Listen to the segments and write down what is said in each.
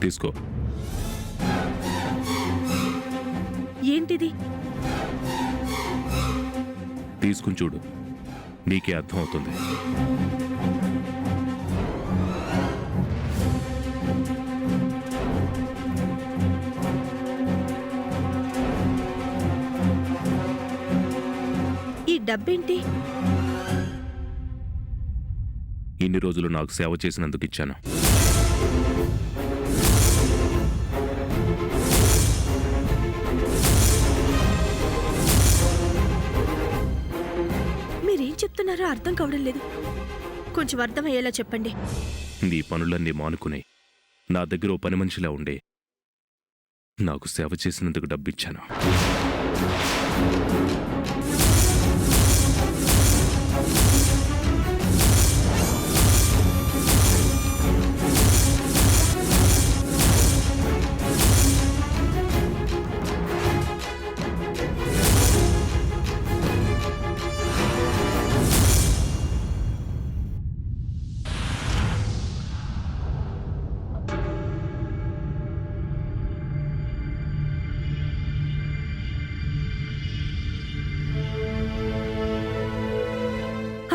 తీసుకో. ఏంటిది? తీసుకుని చూడు, నీకే అర్థం అవుతుంది. ఈ డబ్బేంటి? ఇన్ని రోజులు నాకు సేవ చేసినందుకు ఇచ్చాను. మీరేం చెప్తున్నారో అర్థం కావడం లేదు. కొంచెం అర్థమయ్యేలా చెప్పండి. నీ పనులన్నీ మానుకుని నా దగ్గర ఓ పని మనిషిలా ఉండే నాకు సేవ చేసినందుకు డబ్బిచ్చాను.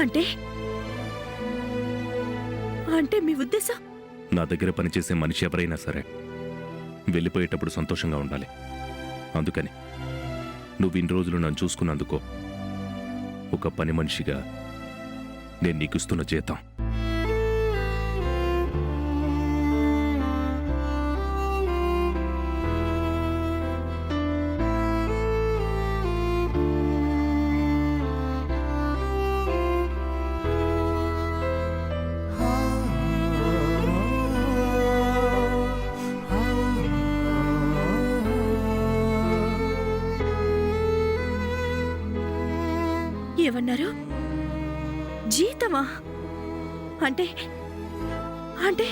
అంటే అంటే మీ ఉద్దేశం? నా దగ్గర పనిచేసే మనిషి ఎవరైనా సరే వెళ్ళిపోయేటప్పుడు సంతోషంగా ఉండాలి. అందుకని నువ్వు ఇన్ని రోజులు నన్ను చూసుకున్నందుకో ఒక పని మనిషిగా నేను నీకిస్తున్న జీతం. ఏమన్నారు? జీతమా? అంటే అంటే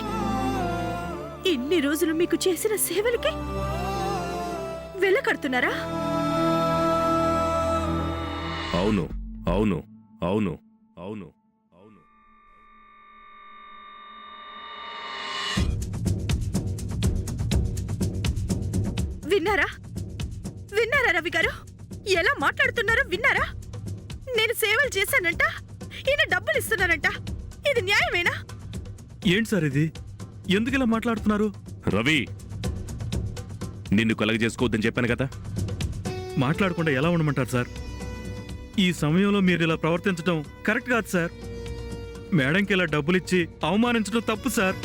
ఇన్ని రోజులు మీకు చేసిన సేవలకి వెల కడుతున్నారా? అవును, అవును, అవును, అవును, అవును. విన్నారా? విన్నారా రవి గారు? ఎలా మాట్లాడుతున్నారో విన్నారా? నేను సేవలు చేశానంట, ఈయన డబ్బులు ఇస్తున్నానంట. ఇది న్యాయమేనా? ఏంటి సార్ ఇది? ఎందుకు ఇలా మాట్లాడుతున్నారు? రవి, నిన్ను కలగజేసుకోవద్దని చెప్పాను కదా. మాట్లాడకుండా ఎలా ఉండమంటారు సార్? ఈ సమయంలో మీరు ఇలా ప్రవర్తించడం కరెక్ట్ కాదు సార్. మేడంకి ఇలా డబ్బులిచ్చి అవమానించడం తప్పు సార్.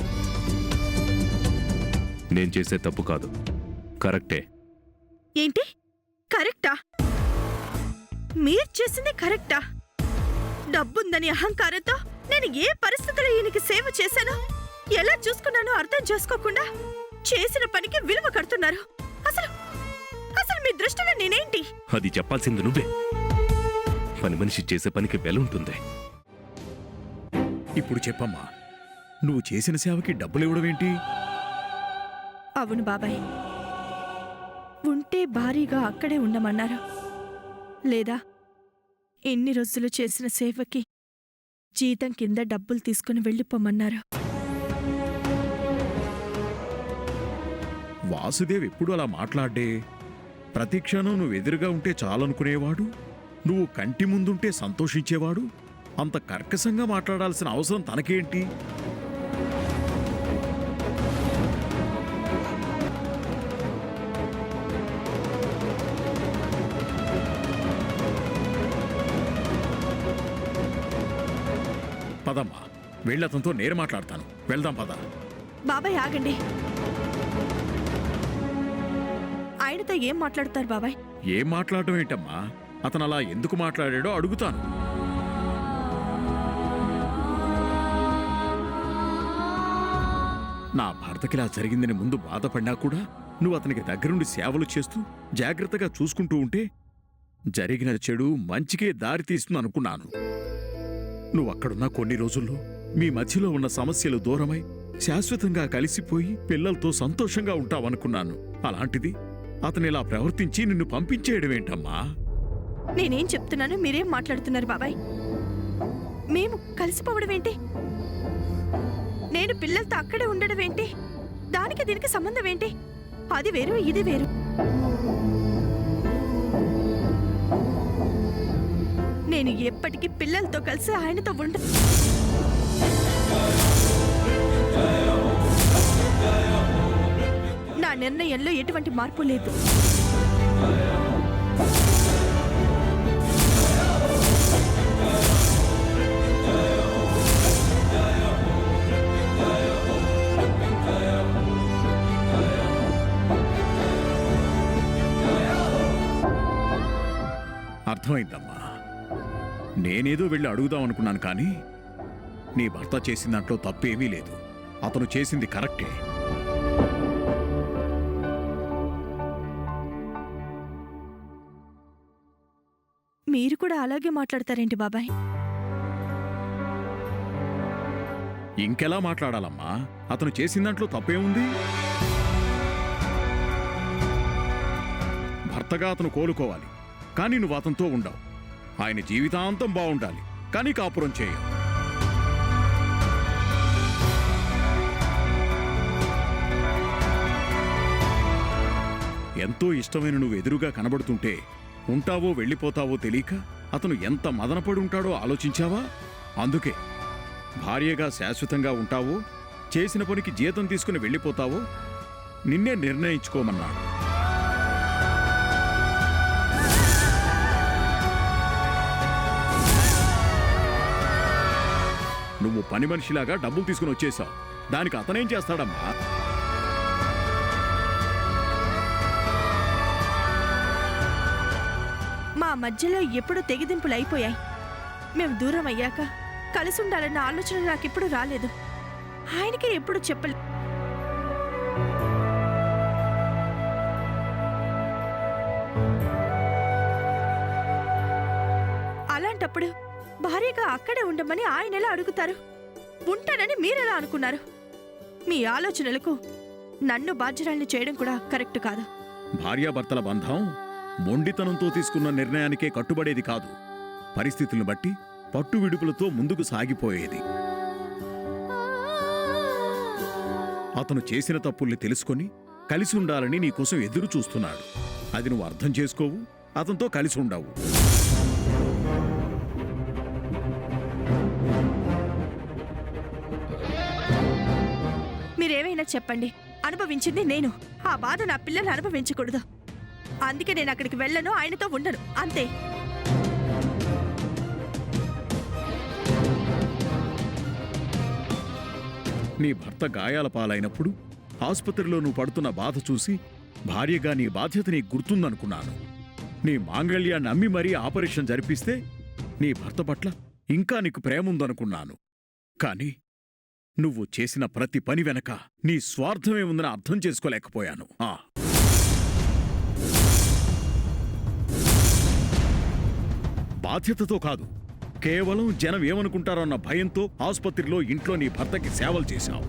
నేను చేసే తప్పు కాదు, కరెక్టే. ఏంటి కరెక్టా? మీరు చేసింది కరెక్టా? డబ్బుందని అహంకారంతో నేను ఏ పరిస్థితుల్లో ఈయనకి సేవ చేశానో, ఎలా చూసుకున్నానో అర్థం చేసుకోకుండా చేసిన పనికి విలువ కడుతున్నారు. అసలు అసలు మీ దృష్టిలో నేనేంటి? అది చెప్పాల్సింది నువ్వే. పని మనిషి చేసే పనికి వెల ఉంటుంది. ఇప్పుడు చెప్పమ్మా, నువ్వు చేసిన సేవకి డబ్బులు ఇవ్వడమేంటి? అవును బాబాయ్, ఉంటే భారీగా అక్కడే ఉండమన్నారు, లేదా ఎన్ని రోజులు చేసిన సేవకి జీతం కింద డబ్బులు తీసుకుని వెళ్ళిపోమన్నారు. వాసుదేవ్ ఎప్పుడు అలా మాట్లాడ్డే? ప్రతి క్షణం నువ్వు ఎదురుగా ఉంటే చాలనుకునేవాడు, నువ్వు కంటి ముందుంటే సంతోషించేవాడు. అంత కర్కశంగా మాట్లాడాల్సిన అవసరం తనకేంటి? పదమ్మా, వెళ్ళి అతనితో నేరు మాట్లాడతాను. వెళ్దాం పద. బాబాయ్ ఆగండి. ఆయనతో ఏం మాట్లాడతారు బాబాయ్? ఏం మాట్లాడటం ఏంటమ్మా? అతను అలా ఎందుకు మాట్లాడాడో అడుగుతాను. నా భర్తకిలా జరిగిందని ముందు బాధపడినా కూడా నువ్వు అతనికి దగ్గరుండి సేవలు చేస్తూ జాగ్రత్తగా చూసుకుంటూ ఉంటే జరిగిన చెడు మంచికే దారి తీస్తుంది అనుకున్నాను. నువ్వక్కడున్న కొన్ని రోజుల్లో మీ మధ్యలో ఉన్న సమస్యలు దూరమై శాశ్వతంగా కలిసిపోయి పిల్లలతో సంతోషంగా ఉంటావనుకున్నాను. అలాంటిది అతను ఇలా ప్రవర్తించి నిన్ను పంపించేయడమేంటమ్మా? నేనేం చెప్తున్నానో మీరేం మాట్లాడుతున్నారు బాబాయ్? మేము కలిసిపోవడం ఏంటి? నేను పిల్లలతో అక్కడే ఉండడం ఏంటి? దానికి దీనికి సంబంధం ఏంటి? అది వేరు, ఇది వేరు. నేను ఎప్పటికీ పిల్లలతో కలిసి ఆయనతో ఉండ. నా నిర్ణయంలో ఎటువంటి మార్పు లేదు. అర్థమైందమ్మా. నేనేదో వెళ్ళి అడుగుదాం అనుకున్నాను, కానీ నీ భర్త చేసిన దాంట్లో తప్పేమీ లేదు. అతను చేసింది కరెక్టే. మీరు కూడా అలాగే మాట్లాడతారేంటి బాబాయ్? ఇంకెలా మాట్లాడాలమ్మా? అతను చేసిన దాంట్లో తప్పేముంది? భర్తగా అతను కోలుకోవాలి, కానీ నువ్వు అతనితో ఉండవు. ఆయన జీవితాంతం బాగుండాలి, కానీ కాపురం చేయ. ఎంతో ఇష్టమైన నువ్వు ఎదురుగా కనబడుతుంటే ఉంటావో వెళ్ళిపోతావో తెలియక అతను ఎంత మదనపడి ఉంటాడో ఆలోచించావా? అందుకే భార్యగా శాశ్వతంగా ఉంటావో, చేసిన పనికి జీతం తీసుకుని వెళ్ళిపోతావో నిన్నే నిర్ణయించుకోమన్నాడు. నువ్వు పని మనిషిలాగా డబ్బులు తీసుకుని వచ్చేశావు. దానికి అతనేం చేస్తాడమ్మా? మా మధ్యలో ఎప్పుడు తెగిదింపులు అయిపోయాయి. మేము దూరం అయ్యాక కలిసి ఉండాలన్న ఆలోచన నాకెప్పుడు రాలేదు. ఆయనకే ఎప్పుడు చెప్పలే. అలాంటప్పుడు భార్యగా అక్కడే ఉండమని ఆయన ఎలా అడుగుతారు? ఉంటానని మీరెలా అనుకున్నారు? మీ ఆలోచనలకు నన్ను బాధ్యురాల్ని చేయడం కూడా కరెక్ట్ కాదు. భార్యాభర్తల బంధం మొండితనంతో తీసుకున్న నిర్ణయానికే కట్టుబడేది కాదు. పరిస్థితులను బట్టి పట్టు విడుపులతో ముందుకు సాగిపోయేది. అతను చేసిన తప్పుల్ని తెలుసుకొని కలిసి ఉండాలని నీకోసం ఎదురు చూస్తున్నాడు. అది నువ్వు అర్థం చేసుకోవు, అతనితో కలిసి ఉండవు. మీరేమైనా చెప్పండి, అనుభవించింది నేను. ఆ బాధ నా పిల్లలు అనుభవించకూడదు. అందుకే నేను అక్కడికి వెళ్ళను, ఆయనతో ఉండను, అంతే. నీ భర్త గాయాల పాలైనప్పుడు ఆసుపత్రిలో నువ్వు పడుతున్న బాధ చూసి భార్యగా నీ బాధ్యత నీకు గుర్తుందనుకున్నాను. నీ మాంగళ్యాన్ని అమ్మి మరీ ఆపరేషన్ జరిపిస్తే నీ భర్త పట్ల ఇంకా నీకు ప్రేమ ఉందనుకున్నాను. కాని నువ్వు చేసిన ప్రతి పని వెనక నీ స్వార్థమే ఉందని అర్థం చేసుకోలేకపోయాను. బాధ్యతతో కాదు, కేవలం జనం ఏమనుకుంటారన్న భయంతో ఆసుపత్రిలో, ఇంట్లో నీ భర్తకి సేవలు చేశావు.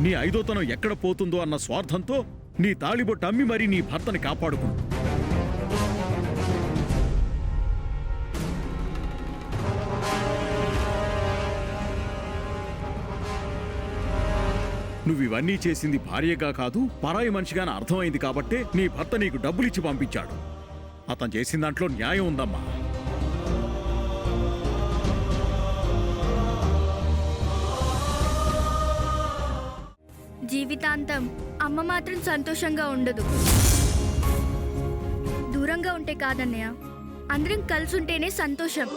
నీ ఐదోతనం ఎక్కడ పోతుందో అన్న స్వార్థంతో నీ తాళిబొట్టు అమ్మి మరీ నీ భర్తని కాపాడుకున్నావు. నువ్వివన్నీ చేసింది భార్యగా కాదు, పరాయి మనిషిగానే అర్థమైంది కాబట్టే నీ భర్త నీకు డబ్బులిచ్చి పంపించాడు. అతను చేసిన దాంట్లో న్యాయం ఉందమ్మా. జీవితాంతం అమ్మ మాత్రం సంతోషంగా ఉండదు. దూరంగా ఉంటే కాదన్నయ్య, అందరం కలిసి ఉంటేనే సంతోషం.